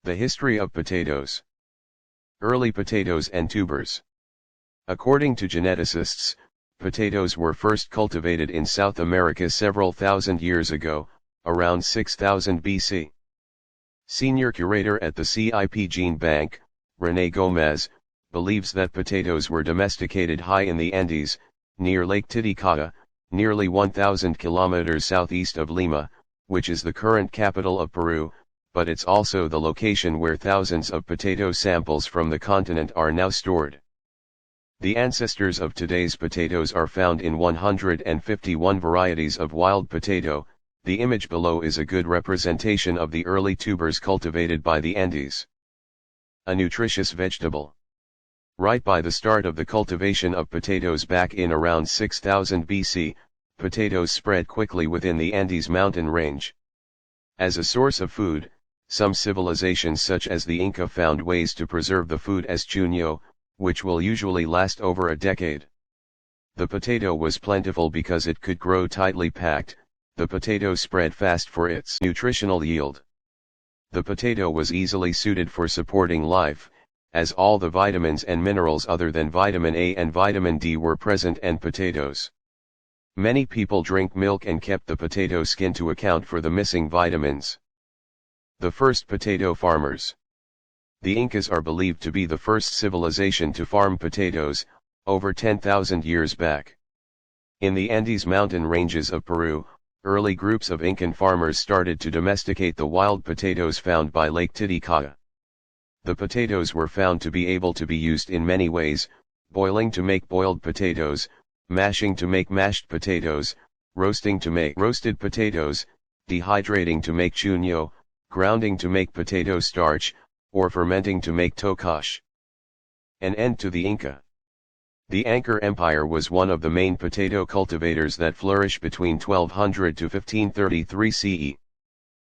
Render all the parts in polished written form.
The history of potatoes. Early potatoes and tubers. According to geneticists, potatoes were first cultivated in South America several thousand years ago, around 6000 BC. Senior curator at the CIP Gene Bank, René Gomez, believes that potatoes were domesticated high in the Andes, near Lake Titicaca, nearly 1,000 kilometers southeast of Lima, which is the current capital of Peru, but it's also the location where thousands of potato samples from the continent are now stored. The ancestors of today's potatoes are found in 151 varieties of wild potato. The image below is a good representation of the early tubers cultivated by the Andes. A nutritious vegetable. Right by the start of the cultivation of potatoes back in around 6000 BC, potatoes spread quickly within the Andes mountain range. As a source of food, some civilizations such as the Inca found ways to preserve the food as chuño, which will usually last over a decade. The potato was plentiful because it could grow tightly packed. The potato spread fast for its nutritional yield. The potato was easily suited for supporting life, as all the vitamins and minerals other than vitamin A and vitamin D were present in potatoes. Many people drink milk and kept the potato skin to account for the missing vitamins. The first potato farmers. The Incas are believed to be the first civilization to farm potatoes, over 10,000 years back. In the Andes mountain ranges of Peru, early groups of Incan farmers started to domesticate the wild potatoes found by Lake Titicaca. The potatoes were found to be able to be used in many ways: boiling to make boiled potatoes, mashing to make mashed potatoes, roasting to make roasted potatoes, dehydrating to make chuño, grounding to make potato starch, or fermenting to make tocache. An end to the Inca. The Anchor Empire was one of the main potato cultivators that flourished between 1200 to 1533 CE.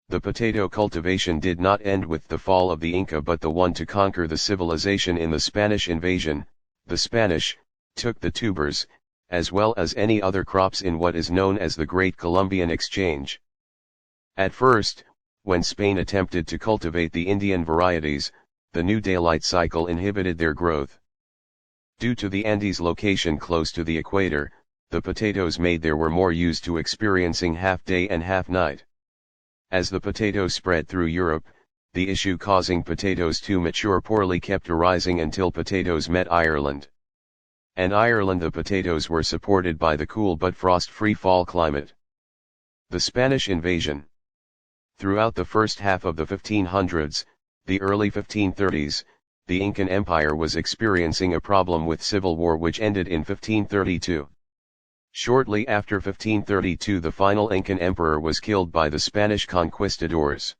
The potato cultivation did not end with the fall of the Inca, but the one to conquer the civilization in the Spanish invasion. The Spanish took the tubers, as well as any other crops, in what is known as the Great Columbian Exchange. At first, when Spain attempted to cultivate the Indian varieties, the new daylight cycle inhibited their growth. Due to the Andes location close to the equator, the potatoes made there were more used to experiencing half-day and half-night. As the potato spread through Europe, the issue causing potatoes to mature poorly kept arising until potatoes met Ireland. In Ireland the potatoes were supported by the cool but frost-free fall climate. The Spanish invasion. Throughout the first half of the 1500s, the early 1530s, the Incan Empire was experiencing a problem with civil war which ended in 1532. Shortly after 1532 the final Incan emperor was killed by the Spanish conquistadors.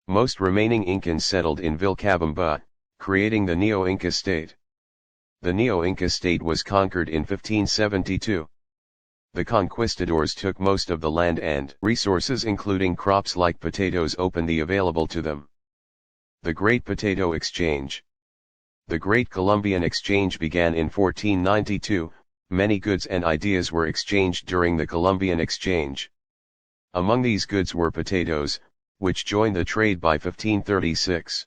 Most remaining Incans settled in Vilcabamba, creating the Neo-Inca state. The Neo-Inca state was conquered in 1572. The conquistadors took most of the land and resources, including crops like potatoes, openly available to them. The Great Potato Exchange. The Great Columbian Exchange began in 1492, many goods and ideas were exchanged during the Columbian Exchange. Among these goods were potatoes, which joined the trade by 1536.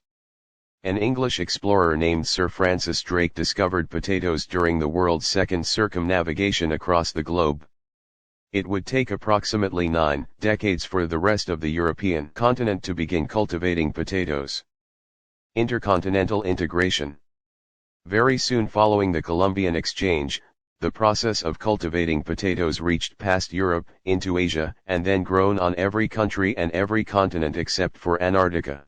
An English explorer named Sir Francis Drake discovered potatoes during the world's second circumnavigation across the globe. It would take approximately 9 decades for the rest of the European continent to begin cultivating potatoes. Intercontinental integration. Very soon following the Columbian Exchange, the process of cultivating potatoes reached past Europe, into Asia, and then grown on every country and every continent except for Antarctica.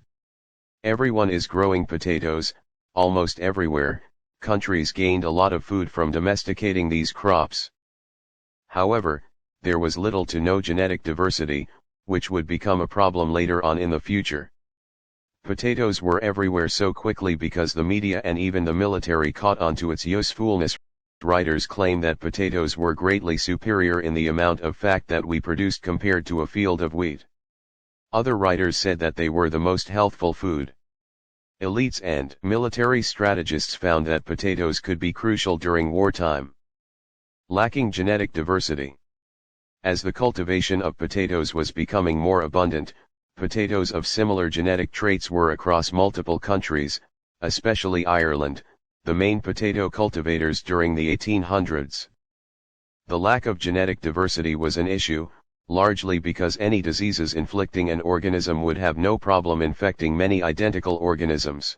Everyone is growing potatoes, almost everywhere. Countries gained a lot of food from domesticating these crops. However, there was little to no genetic diversity, which would become a problem later on in the future. Potatoes were everywhere so quickly because the media and even the military caught on to its usefulness. Writers claim that potatoes were greatly superior in the amount of fat that we produced compared to a field of wheat. Other writers said that they were the most healthful food. Elites and military strategists found that potatoes could be crucial during wartime. Lacking genetic diversity. As the cultivation of potatoes was becoming more abundant, potatoes of similar genetic traits were across multiple countries, especially Ireland, the main potato cultivators during the 1800s. The lack of genetic diversity was an issue, largely because any diseases inflicting an organism would have no problem infecting many identical organisms.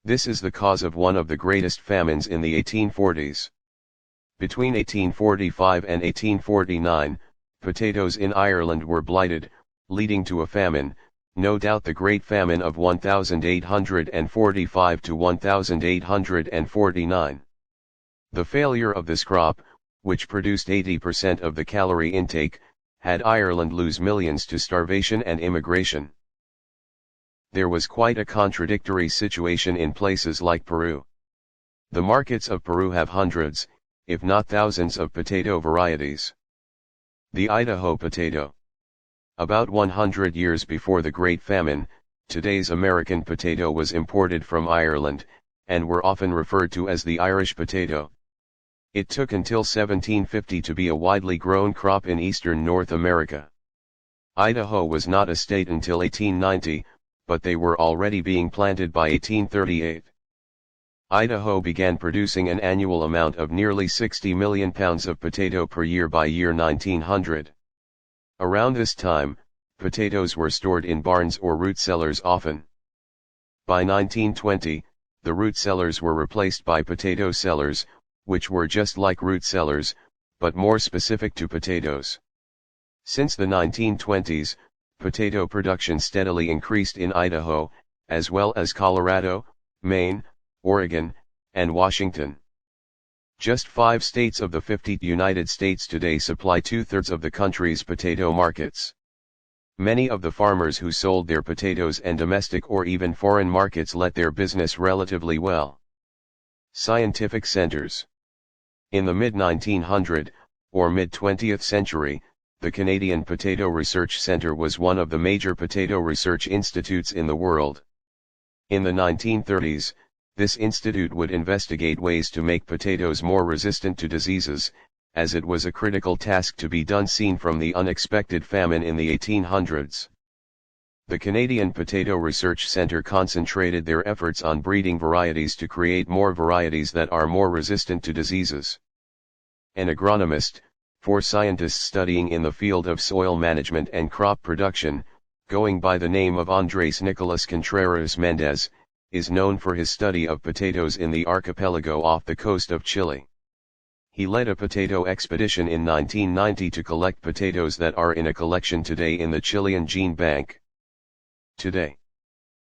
This is the cause of one of the greatest famines in the 1840s. Between 1845 and 1849, potatoes in Ireland were blighted, leading to a famine, no doubt the Great Famine of 1845 to 1849. The failure of this crop, which produced 80% of the calorie intake, had Ireland lose millions to starvation and immigration. There was quite a contradictory situation in places like Peru. The markets of Peru have hundreds, if not thousands of potato varieties. The Idaho potato. About 100 years before the Great Famine, today's American potato was imported from Ireland, and were often referred to as the Irish potato. It took until 1750 to be a widely grown crop in eastern North America. Idaho was not a state until 1890, but they were already being planted by 1838. Idaho began producing an annual amount of nearly 60 million pounds of potato per year by year 1900. Around this time, potatoes were stored in barns or root cellars often. By 1920, the root cellars were replaced by potato cellars, which were just like root cellars, but more specific to potatoes. Since the 1920s, potato production steadily increased in Idaho, as well as Colorado, Maine, Oregon, and Washington. Just 5 states of the 50 United States today supply 2/3 of the country's potato markets. Many of the farmers who sold their potatoes in domestic or even foreign markets let their business relatively well. Scientific centers. In the mid-1900s, or mid-20th century, the Canadian Potato Research Centre was one of the major potato research institutes in the world. In the 1930s, this institute would investigate ways to make potatoes more resistant to diseases, as it was a critical task to be done seen from the unexpected famine in the 1800s. The Canadian Potato Research Centre concentrated their efforts on breeding varieties to create more varieties that are more resistant to diseases. An agronomist, for scientists studying in the field of soil management and crop production, going by the name of Andrés Nicolás Contreras Mendez, is known for his study of potatoes in the archipelago off the coast of Chile. He led a potato expedition in 1990 to collect potatoes that are in a collection today in the Chilean Gene Bank.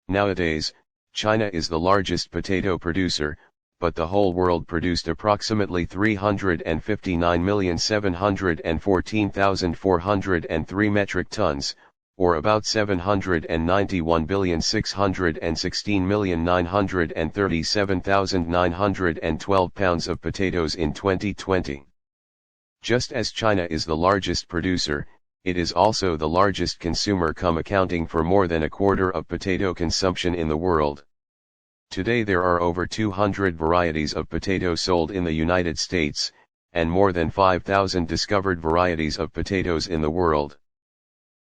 Nowadays, China is the largest potato producer, but the whole world produced approximately 359,714,403 metric tons, or about 791,616,937,912 pounds of potatoes in 2020. Just as China is the largest producer, it is also the largest consumer, accounting for more than a quarter of potato consumption in the world. Today there are over 200 varieties of potato sold in the United States, and more than 5,000 discovered varieties of potatoes in the world.